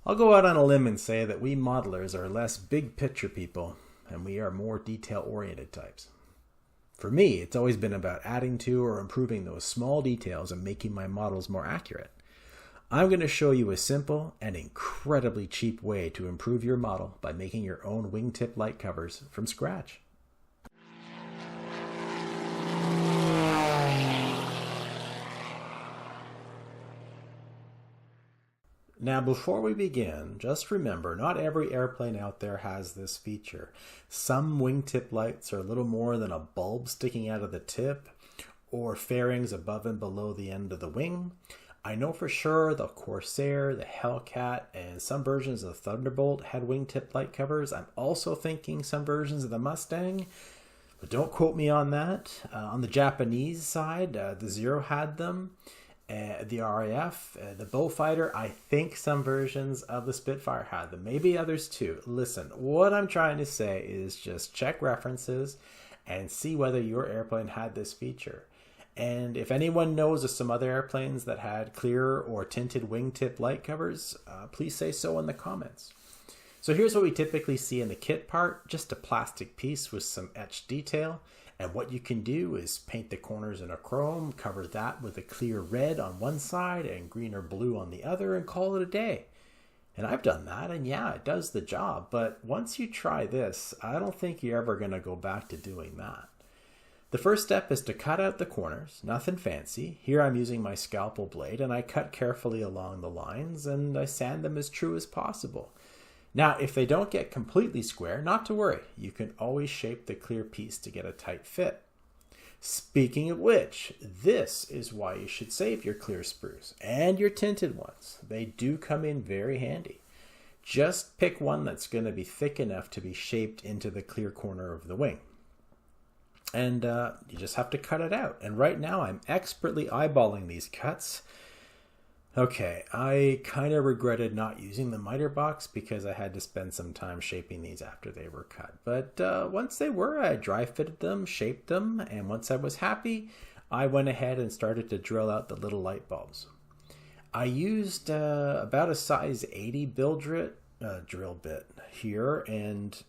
I'll go out on a limb and say that we modelers are less big picture people and we are more detail oriented types. For me, it's always been about adding to or improving those small details and making my models more accurate. I'm going to show you a simple and incredibly cheap way to improve your model by making your own wingtip light covers from scratch. Now, before we begin, just remember, not every airplane out there has this feature. Some wingtip lights are a little more than a bulb sticking out of the tip, or fairings above and below the end of the wing. I know for sure the Corsair, the Hellcat, and some versions of the Thunderbolt had wingtip light covers. I'm also thinking some versions of the Mustang, but don't quote me on that. On the Japanese side, the Zero had them. The RAF, the Bullfighter, I think some versions of the Spitfire had them. Maybe others too. Listen, what I'm trying to say is just check references and see whether your airplane had this feature. And if anyone knows of some other airplanes that had clear or tinted wingtip light covers, please say so in the comments. So here's what we typically see in the kit part, just a plastic piece with some etched detail. And what you can do is paint the corners in a chrome, cover that with a clear red on one side and green or blue on the other, and call it a day. And I've done that, and yeah, it does the job. But once you try this, I don't think you're ever going to go back to doing that. The first step is to cut out the corners, nothing fancy. Here I'm using my scalpel blade, and I cut carefully along the lines, and I sand them as true as possible. Now, if they don't get completely square, not to worry. You can always shape the clear piece to get a tight fit. Speaking of which, this is why you should save your clear sprues and your tinted ones. They do come in very handy. Just pick one that's going to be thick enough to be shaped into the clear corner of the wing. And you just have to cut it out. And right now I'm expertly eyeballing these cuts. Okay, I kind of regretted not using the miter box because I had to spend some time shaping these after they were cut. But once they were, I dry fitted them, shaped them, and once I was happy, I went ahead and started to drill out the little light bulbs. I used about a size 80 drill bit here, and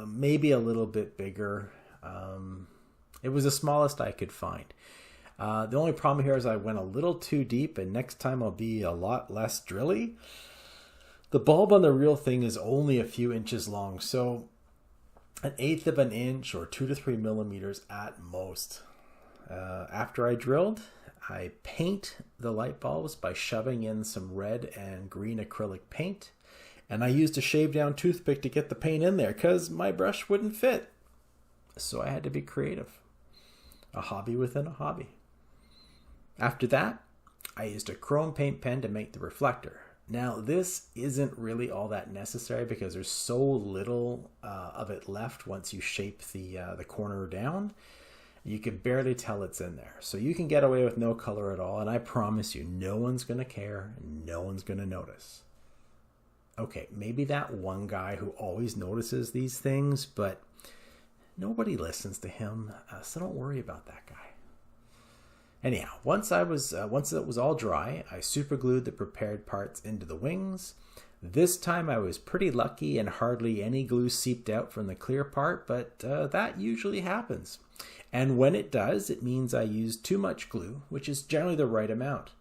maybe a little bit bigger. It was the smallest I could find. The only problem here is I went a little too deep, and next time I'll be a lot less drilly. The bulb on the real thing is only a few inches long, so 1/8 of an inch or 2 to 3 millimeters at most. After I drilled, I paint the light bulbs by shoving in some red and green acrylic paint, and I used a shave down toothpick to get the paint in there because my brush wouldn't fit. So I had to be creative. A hobby within a hobby. After that, I used a chrome paint pen to make the reflector. Now, this isn't really all that necessary because there's so little of it left once you shape the corner down. You can barely tell it's in there. So you can get away with no color at all, and I promise you, no one's going to care, no one's going to notice. Okay, maybe that one guy who always notices these things, but nobody listens to him, so don't worry about that guy. Anyhow, once it was all dry, I super glued the prepared parts into the wings. This time I was pretty lucky and hardly any glue seeped out from the clear part, but that usually happens. And when it does, it means I used too much glue, which is generally the right amount.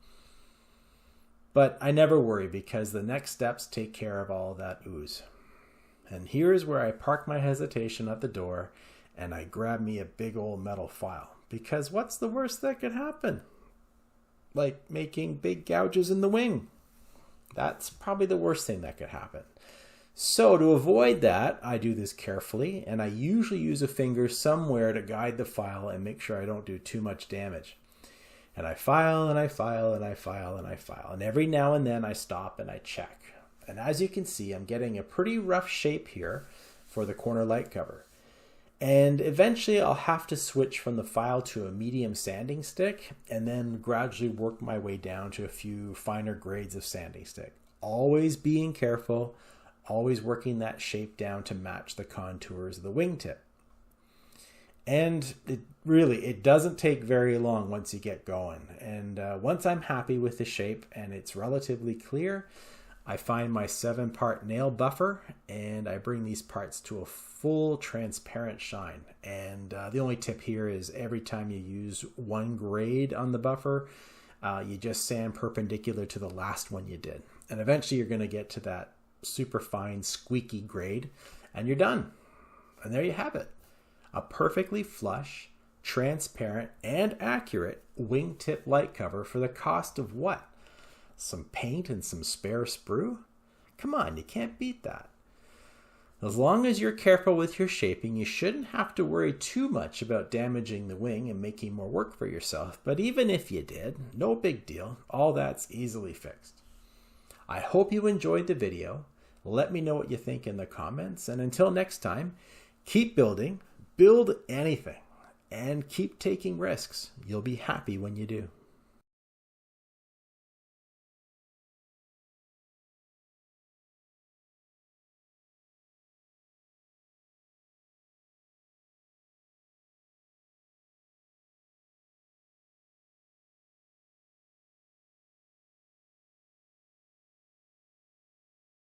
But I never worry because the next steps take care of all that ooze. And here's where I park my hesitation at the door and I grab me a big old metal file. Because what's the worst that could happen? Like making big gouges in the wing. That's probably the worst thing that could happen. So to avoid that, I do this carefully, and I usually use a finger somewhere to guide the file and make sure I don't do too much damage. And I file, and I file, and I file, and I file. And every now and then I stop and I check. And as you can see, I'm getting a pretty rough shape here for the corner light cover. And eventually I'll have to switch from the file to a medium sanding stick and then gradually work my way down to a few finer grades of sanding stick. Always being careful, always working that shape down to match the contours of the wingtip. And it doesn't take very long once you get going. And once I'm happy with the shape and it's relatively clear, I find my 7-part nail buffer and I bring these parts to a full transparent shine. And the only tip here is every time you use one grade on the buffer, you just sand perpendicular to the last one you did. And eventually you're going to get to that super fine squeaky grade and you're done. And there you have it. A perfectly flush, transparent, and accurate wingtip light cover for the cost of what? Some paint and some spare sprue? Come on, you can't beat that. As long as you're careful with your shaping, you shouldn't have to worry too much about damaging the wing and making more work for yourself. But even if you did, no big deal. All that's easily fixed. I hope you enjoyed the video. Let me know what you think in the comments. And until next time, keep building, build anything, and keep taking risks. You'll be happy when you do.